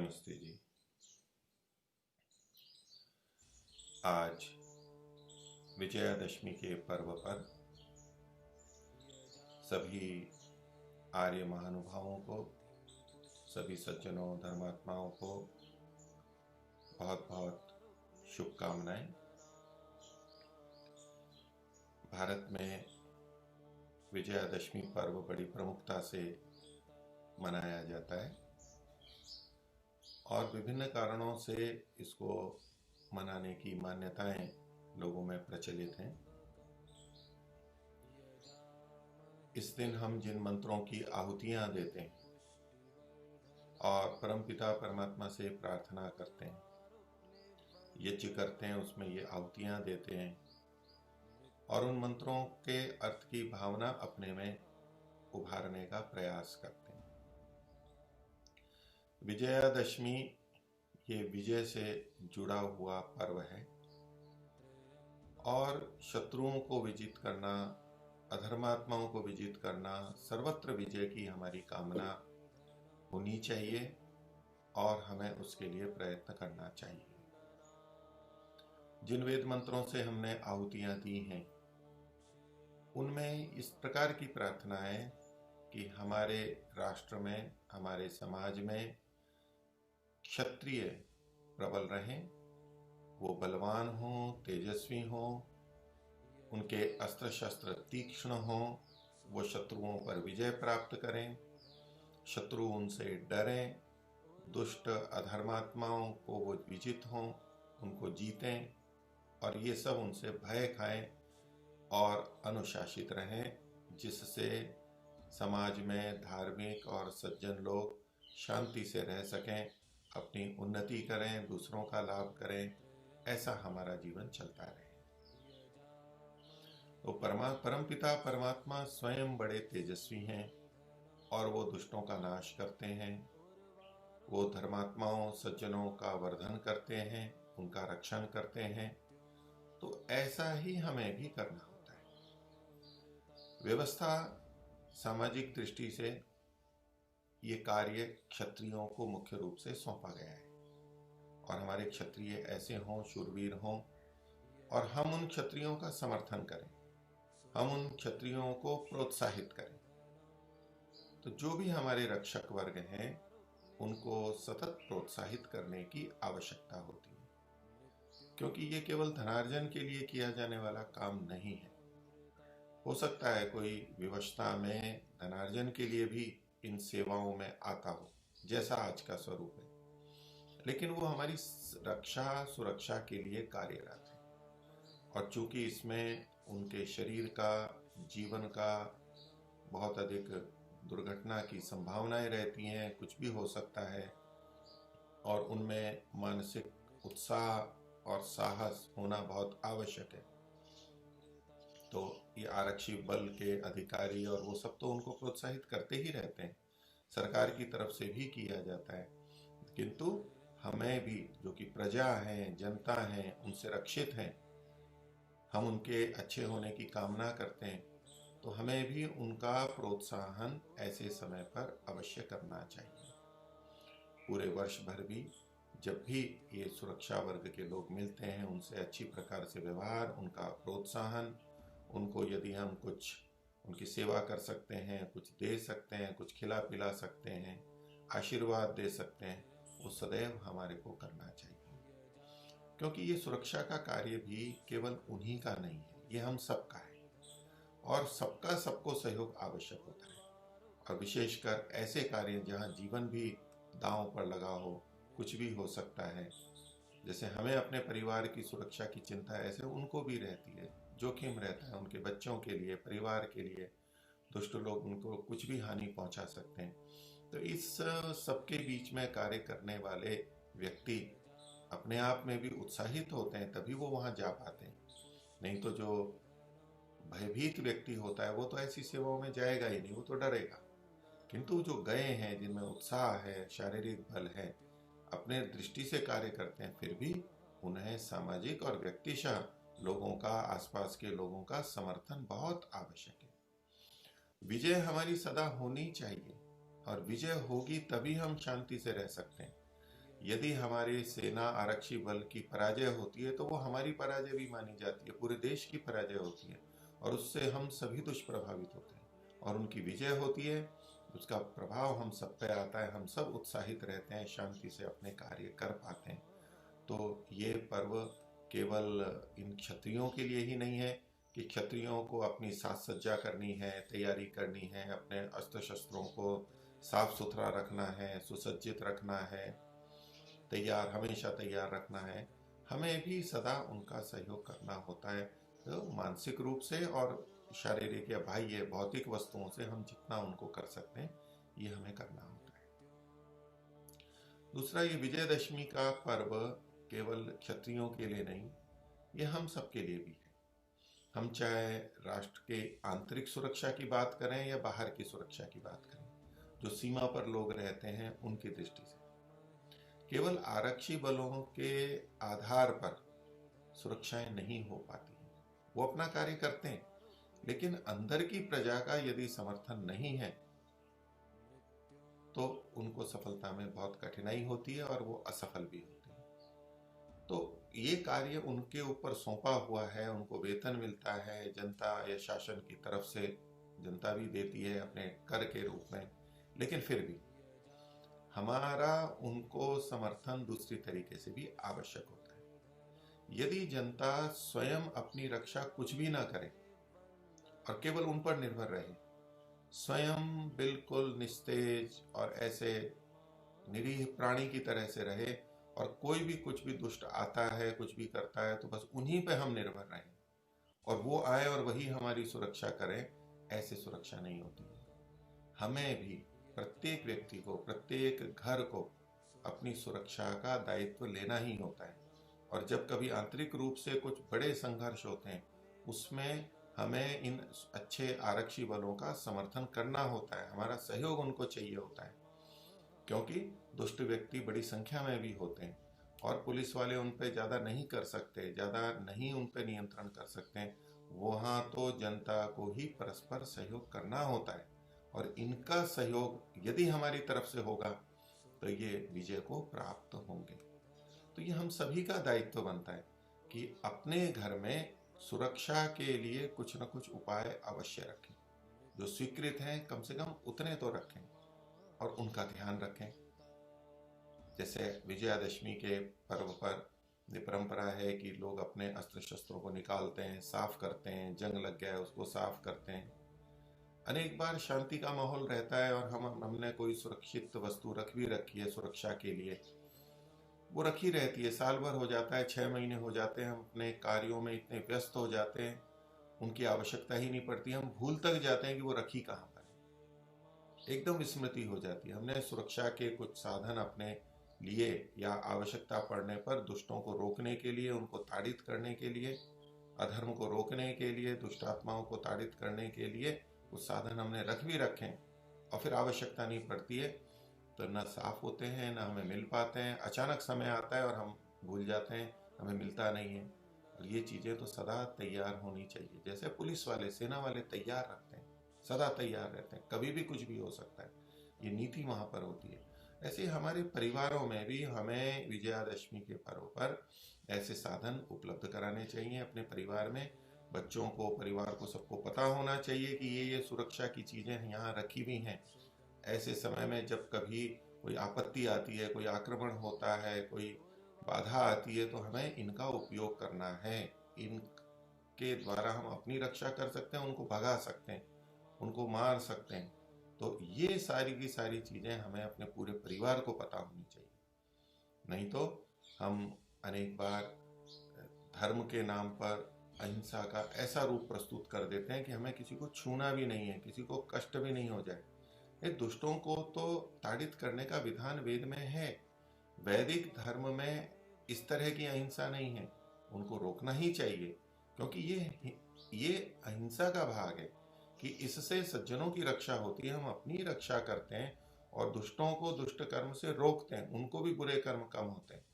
नमस्ते जी। आज विजयादशमी के पर्व पर सभी आर्य महानुभावों को, सभी सज्जनों धर्मात्माओं को बहुत बहुत शुभकामनाएं। भारत में विजयादशमी पर्व बड़ी प्रमुखता से मनाया जाता है और विभिन्न कारणों से इसको मनाने की मान्यताएं लोगों में प्रचलित हैं। इस दिन हम जिन मंत्रों की आहुतियां देते हैं और परमपिता परमात्मा से प्रार्थना करते हैं, यज्ञ करते हैं, उसमें ये आहुतियां देते हैं और उन मंत्रों के अर्थ की भावना अपने में उभारने का प्रयास करते हैं। विजयादशमी ये विजय से जुड़ा हुआ पर्व है और शत्रुओं को विजित करना, अधर्मात्माओं को विजित करना, सर्वत्र विजय की हमारी कामना होनी चाहिए और हमें उसके लिए प्रयत्न करना चाहिए। जिन वेद मंत्रों से हमने आहुतियां दी हैं उनमें इस प्रकार की प्रार्थना है कि हमारे राष्ट्र में, हमारे समाज में क्षत्रिय प्रबल रहें, वो बलवान हों, तेजस्वी हों, उनके अस्त्र शस्त्र तीक्ष्ण हों, वो शत्रुओं पर विजय प्राप्त करें, शत्रु उनसे डरें, दुष्ट अधर्मात्माओं को वो विजित हों, उनको जीतें और ये सब उनसे भय खाएं और अनुशासित रहें, जिससे समाज में धार्मिक और सज्जन लोग शांति से रह सकें, अपनी उन्नति करें, दूसरों का लाभ करें, ऐसा हमारा जीवन चलता रहे। तो परमपिता परमात्मा स्वयं बड़े तेजस्वी हैं और वो दुष्टों का नाश करते हैं, वो धर्मात्माओं सज्जनों का वर्धन करते हैं, उनका रक्षण करते हैं। तो ऐसा ही हमें भी करना होता है। व्यवस्था सामाजिक दृष्टि से ये कार्य क्षत्रियों को मुख्य रूप से सौंपा गया है और हमारे क्षत्रिय ऐसे हों, शूरवीर हों और हम उन क्षत्रियों का समर्थन करें, हम उन क्षत्रियों को प्रोत्साहित करें। तो जो भी हमारे रक्षक वर्ग हैं उनको सतत प्रोत्साहित करने की आवश्यकता होती है, क्योंकि ये केवल धनार्जन के लिए किया जाने वाला काम नहीं है। हो सकता है कोई विवशता में धनार्जन के लिए भी इन सेवाओं में आता हो, जैसा आज का स्वरूप है, लेकिन वो हमारी रक्षा सुरक्षा के लिए कार्यरत है और चूंकि इसमें उनके शरीर का, जीवन का बहुत अधिक दुर्घटना की संभावनाएं रहती हैं, कुछ भी हो सकता है और उनमें मानसिक उत्साह और साहस होना बहुत आवश्यक है। तो ये आरक्षी बल के अधिकारी और वो सब तो उनको प्रोत्साहित करते ही रहते हैं, सरकार की तरफ से भी किया जाता है, किंतु हमें भी जो कि प्रजा हैं, जनता हैं, उनसे रक्षित हैं, हम उनके अच्छे होने की कामना करते हैं, तो हमें भी उनका प्रोत्साहन ऐसे समय पर अवश्य करना चाहिए। पूरे वर्ष भर भी जब भी ये सुरक्षा वर्ग के लोग मिलते हैं उनसे अच्छी प्रकार से व्यवहार, उनका प्रोत्साहन, उनको यदि हम कुछ उनकी सेवा कर सकते हैं, कुछ दे सकते हैं, कुछ खिला पिला सकते हैं, आशीर्वाद दे सकते हैं, वो सदैव हमारे को करना चाहिए, क्योंकि ये सुरक्षा का कार्य भी केवल उन्हीं का नहीं है, ये हम सबका है और सबका सबको सहयोग आवश्यक होता है। और विशेषकर ऐसे कार्य जहाँ जीवन भी दांव पर लगा हो, कुछ भी हो सकता है, जैसे हमें अपने परिवार की सुरक्षा की चिंता ऐसे उनको भी रहती है, जोखिम रहता है उनके बच्चों के लिए, परिवार के लिए, दुष्ट लोग उनको कुछ भी हानि पहुंचा सकते हैं। तो इस सबके बीच में कार्य करने वाले व्यक्ति अपने आप में भी उत्साहित होते हैं, तभी वो वहां जा पाते हैं। नहीं तो जो भयभीत व्यक्ति होता है वो तो ऐसी सेवाओं में जाएगा ही नहीं, वो तो डरेगा। किंतु जो गए हैं, जिनमें उत्साह है, शारीरिक बल है, अपने दृष्टि से कार्य करते हैं, फिर भी उन्हें सामाजिक और व्यक्तिशः लोगों का, आसपास के लोगों का समर्थन बहुत आवश्यक है। विजय हमारी सदा होनी चाहिए और विजय होगी तभी हम शांति से रह सकते हैं। यदि हमारे सेना आरक्षी बल की पराजय होती है तो वो हमारी पराजय भी मानी जाती है, पूरे देश की पराजय होती है और उससे हम सभी दुष्प्रभावित होते हैं। और उनकी विजय होती है, उसका प्रभाव हम सब पे आता है, हम सब उत्साहित रहते हैं, शांति से अपने कार्य कर पाते हैं। तो ये पर्व केवल इन क्षत्रियों के लिए ही नहीं है कि क्षत्रियों को अपनी साज सज्जा करनी है, तैयारी करनी है, अपने अस्त्र शस्त्रों को साफ सुथरा रखना है, सुसज्जित रखना है, तैयार हमेशा तैयार रखना है। हमें भी सदा उनका सहयोग करना होता है, तो मानसिक रूप से और शारीरिक या बाह्य भौतिक वस्तुओं से हम जितना उनको कर सकते हैं ये हमें करना होता है। दूसरा, ये विजयदशमी का पर्व केवल क्षत्रियों के लिए नहीं, ये हम सबके लिए भी है। हम चाहे राष्ट्र के आंतरिक सुरक्षा की बात करें या बाहर की सुरक्षा की बात करें, जो सीमा पर लोग रहते हैं उनकी दृष्टि से केवल आरक्षी बलों के आधार पर सुरक्षाएं नहीं हो पाती हैं। वो अपना कार्य करते हैं, लेकिन अंदर की प्रजा का यदि समर्थन नहीं है तो उनको सफलता में बहुत कठिनाई होती है और वो असफल भी होते हैं। तो ये कार्य उनके ऊपर सौंपा हुआ है, उनको वेतन मिलता है जनता या शासन की तरफ से, जनता भी देती है अपने कर के रूप में, लेकिन फिर भी हमारा उनको समर्थन दूसरी तरीके से भी आवश्यक होता है। यदि जनता स्वयं अपनी रक्षा कुछ भी ना करे और केवल उन पर निर्भर रहे, स्वयं बिल्कुल निस्तेज और ऐसे निरीह प्राणी की तरह से रहे और कोई भी कुछ भी दुष्ट आता है, कुछ भी करता है तो बस उन्हीं पे हम निर्भर रहें और वो आए और वही हमारी सुरक्षा करें, ऐसे सुरक्षा नहीं होती है। हमें भी प्रत्येक व्यक्ति को, प्रत्येक घर को अपनी सुरक्षा का दायित्व लेना ही होता है। और जब कभी आंतरिक रूप से कुछ बड़े संघर्ष होते हैं, उसमें हमें इन अच्छे आरक्षी बलों का समर्थन करना होता है, हमारा सहयोग उनको चाहिए होता है, क्योंकि दुष्ट व्यक्ति बड़ी संख्या में भी होते हैं और पुलिस वाले उन पर ज़्यादा नहीं कर सकते, ज़्यादा नहीं उन पर नियंत्रण कर सकते हैं। वहाँ तो जनता को ही परस्पर सहयोग करना होता है और इनका सहयोग यदि हमारी तरफ से होगा तो ये विजय को प्राप्त होंगे। तो ये हम सभी का दायित्व बनता है कि अपने घर में सुरक्षा के लिए कुछ न कुछ उपाय अवश्य रखें, जो स्वीकृत हैं कम से कम उतने तो रखें और उनका ध्यान रखें। जैसे विजयादशमी के पर्व पर ये परंपरा है कि लोग अपने अस्त्र शस्त्रों को निकालते हैं, साफ करते हैं, जंग लग गया है उसको साफ करते हैं। अनेक बार शांति का माहौल रहता है और हमने कोई सुरक्षित वस्तु रख भी रखी है सुरक्षा के लिए, वो रखी रहती है, साल भर हो जाता है, 6 महीने हो जाते हैं, हम अपने कार्यों में इतने व्यस्त हो जाते हैं, उनकी आवश्यकता ही नहीं पड़ती, हम भूल तक जाते हैं कि वो रखी कहाँ पर है, एकदम विस्मृति हो जाती है। हमने सुरक्षा के कुछ साधन अपने लिए या आवश्यकता पड़ने पर दुष्टों को रोकने के लिए, उनको ताड़ित करने के लिए, अधर्म को रोकने के लिए, दुष्ट आत्माओं को ताड़ित करने के लिए कुछ साधन हमने रख भी रखे हैं और फिर आवश्यकता नहीं पड़ती है तो न साफ होते हैं, न हमें मिल पाते हैं, अचानक समय आता है और हम भूल जाते हैं, हमें मिलता नहीं है। और ये चीज़ें तो सदा तैयार होनी चाहिए, जैसे पुलिस वाले, सेना वाले तैयार रखते हैं, सदा तैयार रहते हैं, कभी भी कुछ भी हो सकता है, ये नीति वहाँ पर होती है। ऐसे हमारे परिवारों में भी हमें विजयादशमी के पर्व पर ऐसे साधन उपलब्ध कराने चाहिए अपने परिवार में। बच्चों को, परिवार को, सबको पता होना चाहिए कि ये सुरक्षा की चीज़ें यहाँ रखी हुई हैं। ऐसे समय में जब कभी कोई आपत्ति आती है, कोई आक्रमण होता है, कोई बाधा आती है, तो हमें इनका उपयोग करना है। इनके द्वारा हम अपनी रक्षा कर सकते हैं, उनको भगा सकते हैं, उनको मार सकते हैं। तो ये सारी की सारी चीज़ें हमें अपने पूरे परिवार को पता होनी चाहिए, नहीं तो हम अनेक बार धर्म के नाम पर अहिंसा का ऐसा रूप प्रस्तुत कर देते हैं कि हमें किसी को छूना भी नहीं है, किसी को कष्ट भी नहीं हो जाए। ये दुष्टों को तो ताड़ित करने का विधान वेद में है, वैदिक धर्म में इस तरह की अहिंसा नहीं है, उनको रोकना ही चाहिए, क्योंकि ये अहिंसा का भाग है कि इससे सज्जनों की रक्षा होती है, हम अपनी रक्षा करते हैं और दुष्टों को दुष्ट कर्म से रोकते हैं, उनको भी बुरे कर्म कम होते हैं।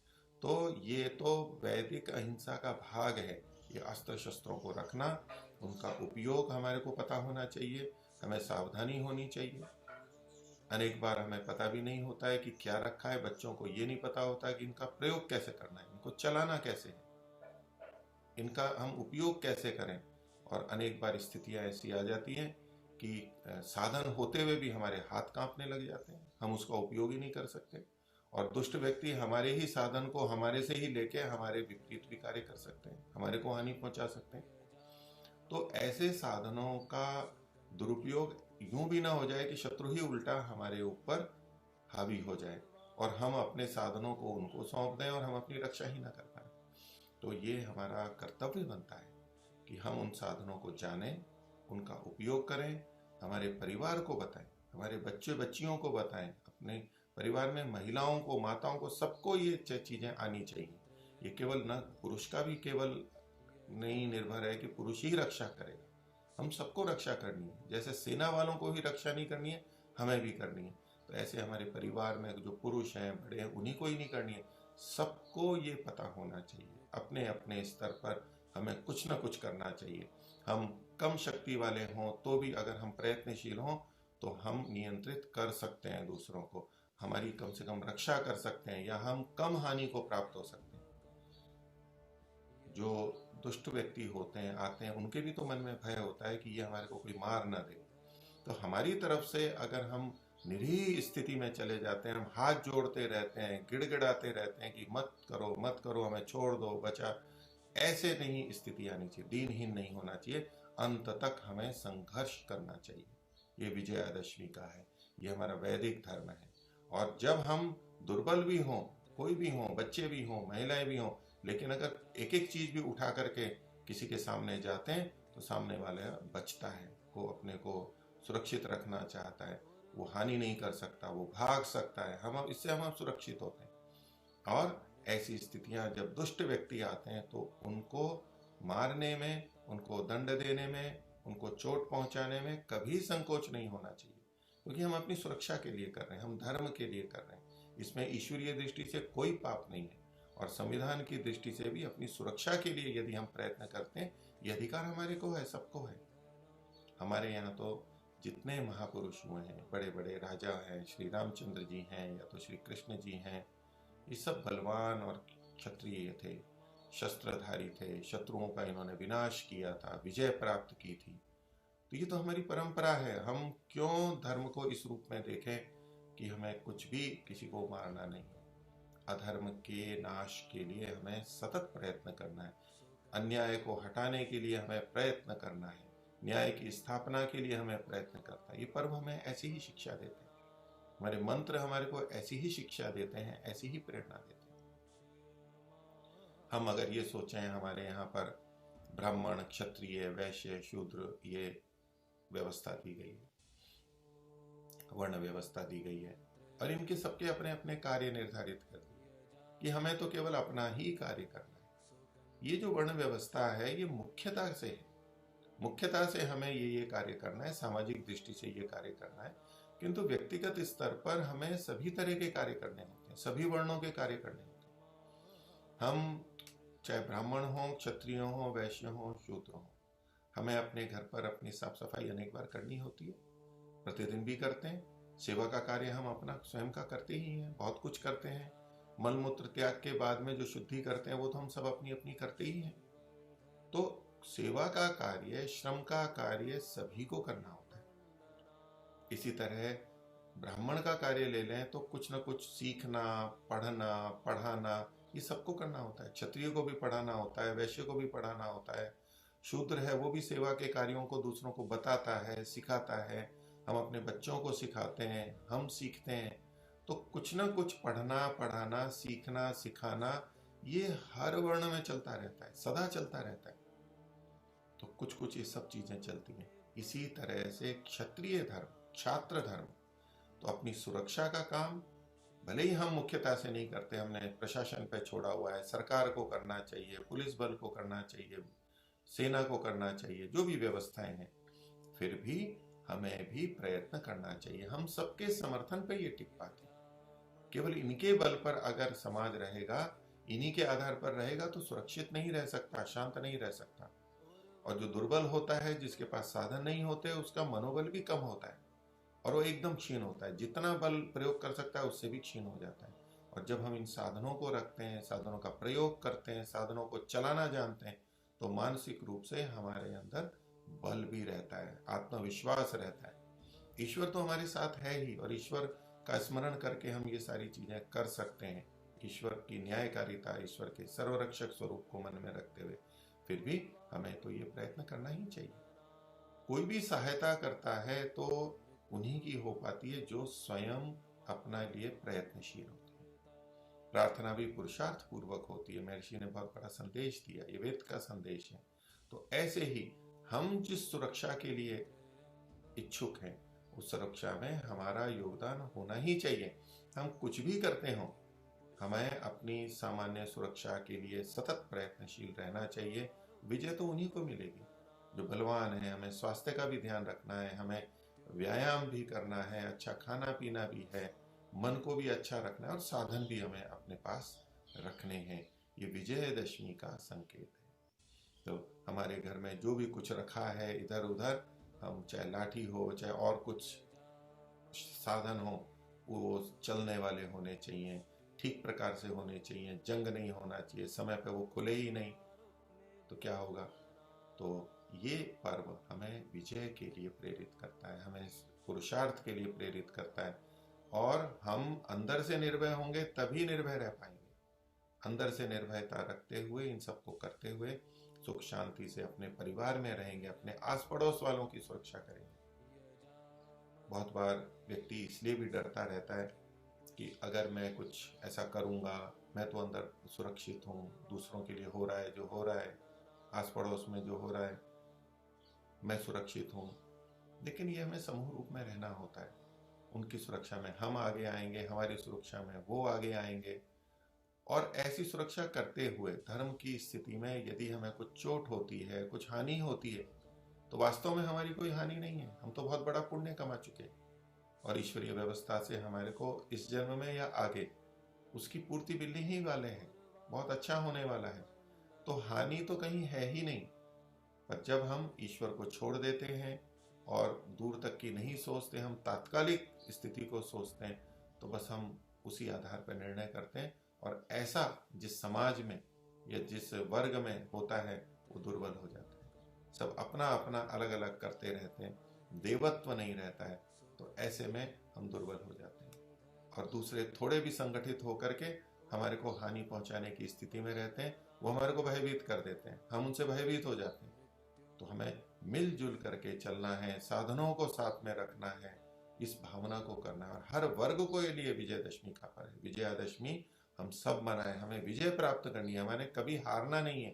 तो ये तो वैदिक अहिंसा का भाग है, ये अस्त्र शस्त्रों को रखना, उनका उपयोग हमारे को पता होना चाहिए, हमें सावधानी होनी चाहिए। अनेक बार हमें पता भी नहीं होता है कि क्या रखा है, बच्चों को ये नहीं पता होता कि इनका प्रयोग कैसे करना है, इनको चलाना कैसे है, इनका हम उपयोग कैसे करें। और अनेक बार स्थितियां ऐसी आ जाती हैं कि साधन होते हुए भी हमारे हाथ कांपने लग जाते हैं, हम उसका उपयोग ही नहीं कर सकते, और दुष्ट व्यक्ति हमारे ही साधन को हमारे से ही लेके हमारे विपरीत भी कार्य कर सकते हैं, हमारे को हानि पहुंचा सकते हैं। तो ऐसे साधनों का दुरुपयोग यूं भी ना हो जाए कि शत्रु ही उल्टा हमारे ऊपर हावी हो जाए और हम अपने साधनों को उनको सौंप दें और हम अपनी रक्षा ही ना कर पाए। तो ये हमारा कर्तव्य बनता है कि हम उन साधनों को जानें, उनका उपयोग करें, हमारे परिवार को बताएं, हमारे बच्चे बच्चियों को बताएं, अपने परिवार में महिलाओं को, माताओं को, सबको ये चीजें आनी चाहिए। ये केवल न पुरुष का भी केवल नहीं निर्भर है कि पुरुष ही रक्षा करेगा, हम सबको रक्षा करनी है। जैसे सेना वालों को ही रक्षा नहीं करनी है, हमें भी करनी है। तो ऐसे हमारे परिवार में जो पुरुष हैं, बड़े हैं, उन्हीं को ही नहीं करनी है, सबको ये पता होना चाहिए। अपने अपने स्तर पर हमें कुछ ना कुछ करना चाहिए। हम कम शक्ति वाले हों तो भी अगर हम प्रयत्नशील हों तो हम नियंत्रित कर सकते हैं दूसरों को, हमारी कम से कम रक्षा कर सकते हैं, या हम कम हानि को प्राप्त हो सकते हैं। जो दुष्ट व्यक्ति होते हैं, आते हैं, उनके भी तो मन में भय होता है कि ये हमारे को कोई मार ना दे। तो हमारी तरफ से अगर हम निरीह स्थिति में चले जाते हैं, हम हाथ जोड़ते रहते हैं, गिड़गिड़ाते रहते हैं कि मत करो मत करो, हमें छोड़ दो, बचा, ऐसे नहीं स्थिति आनी चाहिए, दीनहीन नहीं होना चाहिए। अंत तक हमें संघर्ष करना चाहिए। ये विजयादशमी का है, ये हमारा वैदिक धर्म है। और जब हम दुर्बल भी हों, कोई भी हों, बच्चे भी हों, महिलाएं भी हों, लेकिन अगर एक एक चीज भी उठा करके किसी के सामने जाते हैं तो सामने वाला बचता है, वो अपने को सुरक्षित रखना चाहता है, वो हानि नहीं कर सकता, वो भाग सकता है, हम इससे हम सुरक्षित होते हैं। और ऐसी स्थितियां जब दुष्ट व्यक्ति आते हैं तो उनको मारने में, उनको दंड देने में, उनको चोट पहुंचाने में कभी संकोच नहीं होना चाहिए, क्योंकि हम अपनी सुरक्षा के लिए कर रहे हैं, हम धर्म के लिए कर रहे हैं। इसमें ईश्वरीय दृष्टि से कोई पाप नहीं है, और संविधान की दृष्टि से भी अपनी सुरक्षा के लिए यदि हम प्रयत्न करते हैं, ये अधिकार हमारे को है, सबको है। हमारे यहाँ तो जितने महापुरुष हुए हैं, बड़े बड़े राजा हैं, श्री रामचंद्र जी हैं या तो श्री कृष्ण जी हैं, ये सब बलवान और क्षत्रिय थे, शस्त्रधारी थे, शत्रुओं का इन्होंने विनाश किया था, विजय प्राप्त की थी। तो ये तो हमारी परंपरा है, हम क्यों धर्म को इस रूप में देखें कि हमें कुछ भी किसी को मारना नहीं। अधर्म के नाश के लिए हमें सतत प्रयत्न करना है, अन्याय को हटाने के लिए हमें प्रयत्न करना है, न्याय की स्थापना के लिए हमें प्रयत्न करता है। ये पर्व हमें ऐसी ही शिक्षा देते हैं, हमारे मंत्र हमारे को ऐसी ही शिक्षा देते हैं, ऐसी ही प्रेरणा देते हैं। हम अगर ये सोचें हमारे यहाँ पर ब्राह्मण, क्षत्रिय, वैश्य, शूद्र, ये व्यवस्था दी गई है, वर्ण व्यवस्था दी गई है, और इनके सबके अपने अपने कार्य निर्धारित कर दिए कि हमें तो केवल अपना ही कार्य करना है। ये जो वर्ण व्यवस्था है ये मुख्यता से है, मुख्यता से हमें ये कार्य करना है, सामाजिक दृष्टि से ये कार्य करना है, किंतु व्यक्तिगत स्तर पर हमें सभी तरह के कार्य करने होते हैं, सभी वर्णों के कार्य करने होते हैं। हम चाहे ब्राह्मण हो, क्षत्रिय हो, वैश्य हो, शूद्र हो, हमें अपने घर पर अपनी साफ सफाई अनेक बार करनी होती है, प्रतिदिन भी करते हैं। सेवा का कार्य हम अपना स्वयं का करते ही हैं, बहुत कुछ करते हैं। मल मूत्र त्याग के बाद में जो शुद्धि करते हैं वो तो हम सब अपनी अपनी करते ही हैं। तो सेवा का कार्य, श्रम का कार्य सभी को करना होता है। इसी तरह ब्राह्मण का कार्य ले लें तो कुछ न कुछ सीखना, पढ़ना, पढ़ाना, ये सबको करना होता है। क्षत्रिय को भी पढ़ाना होता है, वैश्य को भी पढ़ाना होता है, शूद्र है वो भी सेवा के कार्यों को दूसरों को बताता है, सिखाता है, हम अपने बच्चों को सिखाते हैं, हम सीखते हैं। तो कुछ न कुछ पढ़ना, पढ़ाना, सीखना, सिखाना, ये हर वर्ण में चलता रहता है, सदा चलता रहता है। तो कुछ कुछ ये सब चीजें चलती हैं। इसी तरह से क्षत्रिय धर्म, छात्र धर्म, तो अपनी सुरक्षा का काम भले ही हम मुख्यता से नहीं करते, हमने प्रशासन पे छोड़ा हुआ है, सरकार को करना चाहिए, पुलिस बल को करना चाहिए, सेना को करना चाहिए, जो भी व्यवस्थाएं हैं, फिर भी हमें भी प्रयत्न करना चाहिए। हम सबके समर्थन पे ये टिक पाते हैं। केवल इनके बल पर अगर समाज रहेगा, इन्हीं के आधार पर रहेगा, तो सुरक्षित नहीं रह सकता, शांत नहीं रह सकता। और जो दुर्बल होता है, जिसके पास साधन नहीं होते, उसका मनोबल भी कम होता है, और वो एकदम क्षीण होता है, जितना बल प्रयोग कर सकता है उससे भी क्षीण हो जाता है। और जब हम इन साधनों को रखते हैं, साधनों का प्रयोग करते हैं, साधनों को चलाना जानते हैं, तो मानसिक रूप से हमारे अंदर बल भी रहता है, आत्मविश्वास रहता है। ईश्वर तो हमारे साथ है ही, और ईश्वर का स्मरण करके हम ये सारी चीजें कर सकते हैं। ईश्वर की न्यायकारिता, ईश्वर के सर्वरक्षक स्वरूप को मन में रखते हुए फिर भी हमें तो ये प्रयत्न करना ही चाहिए। कोई भी सहायता करता है तो उन्हीं की हो पाती है जो स्वयं अपना लिए प्रयत्नशील होते हैं। प्रार्थना भी पुरुषार्थ पूर्वक होती है। महर्षि ने बहुत बड़ा संदेश दिया, ये वेद का संदेश है। तो ऐसे ही हम जिस सुरक्षा के लिए इच्छुक हैं, उस सुरक्षा में हमारा योगदान होना ही चाहिए। हम कुछ भी करते हो, हमें अपनी सामान्य सुरक्षा के लिए सतत प्रयत्नशील रहना चाहिए। विजय तो उन्हीं को मिलेगी जो बलवान है। हमें स्वास्थ्य का भी ध्यान रखना है, हमें व्यायाम भी करना है, अच्छा खाना पीना भी है, मन को भी अच्छा रखना है, और साधन भी हमें अपने पास रखने हैं। ये विजयदशमी का संकेत है। तो हमारे घर में जो भी कुछ रखा है इधर उधर, हम चाहे लाठी हो चाहे और कुछ साधन हो, वो चलने वाले होने चाहिए, ठीक प्रकार से होने चाहिए, जंग नहीं होना चाहिए, समय पे वो खुले ही नहीं तो क्या होगा। तो ये पर्व हमें विजय के लिए प्रेरित करता है, हमें पुरुषार्थ के लिए प्रेरित करता है। और हम अंदर से निर्भय होंगे तभी निर्भय रह पाएंगे। अंदर से निर्भयता रखते हुए, इन सबको करते हुए सुख शांति से अपने परिवार में रहेंगे, अपने आस पड़ोस वालों की सुरक्षा करेंगे। बहुत बार व्यक्ति इसलिए भी डरता रहता है कि अगर मैं कुछ ऐसा करूंगा, मैं तो अंदर सुरक्षित हूँ, दूसरों के लिए हो रहा है जो हो रहा है, आस पड़ोस में जो हो रहा है, मैं सुरक्षित हूँ। लेकिन ये हमें समूह रूप में रहना होता है। उनकी सुरक्षा में हम आगे आएंगे, हमारी सुरक्षा में वो आगे आएंगे। और ऐसी सुरक्षा करते हुए धर्म की स्थिति में यदि हमें कुछ चोट होती है, कुछ हानि होती है, तो वास्तव में हमारी कोई हानि नहीं है। हम तो बहुत बड़ा पुण्य कमा चुके हैं, और ईश्वरीय व्यवस्था से हमारे को इस जन्म में या आगे उसकी पूर्ति मिलने ही वाले हैं, बहुत अच्छा होने वाला है। तो हानि तो कहीं है ही नहीं। पर जब हम ईश्वर को छोड़ देते हैं और दूर तक की नहीं सोचते, हम तात्कालिक स्थिति को सोचते हैं, तो बस हम उसी आधार पर निर्णय करते हैं। और ऐसा जिस समाज में या जिस वर्ग में होता है वो दुर्बल हो जाता है। सब अपना अपना अलग अलग करते रहते हैं, देवत्व नहीं रहता है। तो ऐसे में हम दुर्बल हो जाते हैं, और दूसरे थोड़े भी संगठित होकर के हमारे को हानि पहुंचाने की स्थिति में रहते हैं, वो हमारे को भयभीत कर देते हैं, हम उनसे भयभीत हो जाते हैं। तो हमें मिलजुल करके चलना है, साधनों को साथ में रखना है, इस भावना को करना है। और हर वर्ग को ये लिए विजयदशमी का पर्व है। विजयादशमी हम सब मनाएं, हमें विजय प्राप्त करनी है, हमें कभी हारना नहीं है।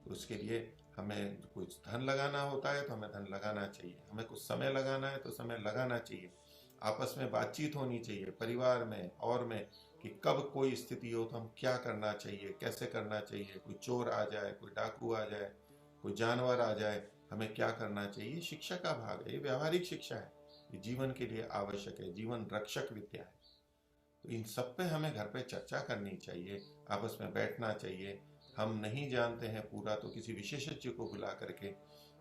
तो उसके लिए हमें कुछ धन लगाना होता है तो हमें धन लगाना चाहिए, हमें कुछ समय लगाना है तो समय लगाना चाहिए। आपस में बातचीत होनी चाहिए, परिवार में और में, कि कब कोई स्थिति हो तो हम क्या करना चाहिए, कैसे करना चाहिए। कोई चोर आ जाए, कोई डाकू आ जाए, कोई जानवर आ जाए, हमें क्या करना चाहिए। शिक्षा का भाग है, ये व्यावहारिक शिक्षा है, ये जीवन के लिए आवश्यक है, जीवन रक्षक विद्या है। तो इन सब पे हमें घर पे चर्चा करनी चाहिए, आपस में बैठना चाहिए। हम नहीं जानते हैं पूरा तो किसी विशेषज्ञ को बुला करके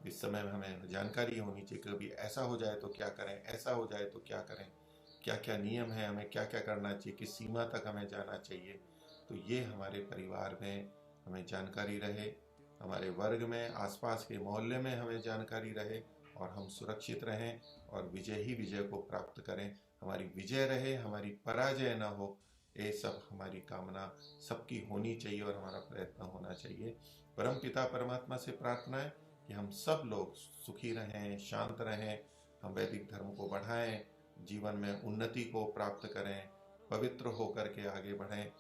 इस समय में हमें जानकारी होनी चाहिए। कभी ऐसा हो जाए तो क्या करें, ऐसा हो जाए तो क्या करें, क्या क्या नियम है, हमें क्या क्या करना चाहिए, किस सीमा तक हमें जाना चाहिए। तो ये हमारे परिवार में हमें जानकारी रहे, हमारे वर्ग में, आसपास के मोहल्ले में हमें जानकारी रहे, और हम सुरक्षित रहें और विजय ही विजय को प्राप्त करें। हमारी विजय रहे, हमारी पराजय न हो, ये सब हमारी कामना सबकी होनी चाहिए और हमारा प्रयत्न होना चाहिए। परम पिता परमात्मा से प्रार्थना है कि हम सब लोग सुखी रहें, शांत रहें, हम वैदिक धर्म को बढ़ाएं, जीवन में उन्नति को प्राप्त करें, पवित्र होकर के आगे बढ़ें।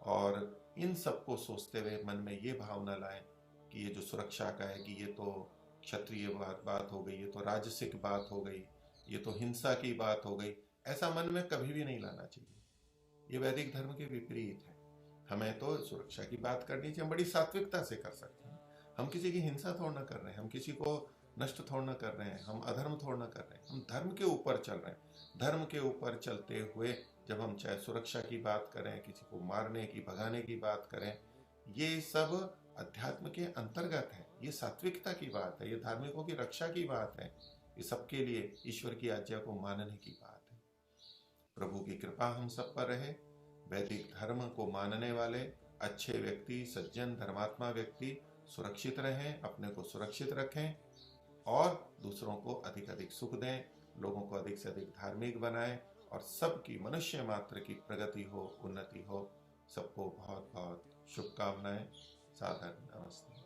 और इन सब को सोचते हुए मन में ये भावना लाएं कि ये जो सुरक्षा का है कि ये तो क्षत्रिय बात हो गई, ये तो राजसिक बात हो गई, ये तो हिंसा की बात हो गई। ऐसा मन में कभी भी नहीं लाना चाहिए, ये वैदिक धर्म के विपरीत है। हमें तो सुरक्षा की बात करनी चाहिए, हम बड़ी सात्विकता से कर सकते हैं। हम किसी की हिंसा थोड़ा ना कर रहे हैं, हम किसी को नष्ट थोड़ा ना कर रहे हैं, हम अधर्म थोड़ा ना कर रहे हैं, हम धर्म के ऊपर चल रहे हैं। धर्म के ऊपर चलते हुए जब हम चाहे सुरक्षा की बात करें, किसी को मारने की, भगाने की बात करें, ये सब अध्यात्म के अंतर्गत है, ये सात्विकता की बात है, ये धार्मिकों की रक्षा की बात है। ये सबके लिए ईश्वर की आज्ञा को मानने की बात है। प्रभु की कृपा हम सब पर रहे। वैदिक धर्म को मानने वाले अच्छे व्यक्ति, सज्जन, धर्मात्मा व्यक्ति सुरक्षित रहें, अपने को सुरक्षित रखें और दूसरों को अधिक अधिक सुख दें, लोगों को अधिक से अधिक धार्मिक बनाएं और सबकी, मनुष्य मात्र की प्रगति हो, उन्नति हो। सबको बहुत बहुत शुभकामनाएं। सादर नमस्ते।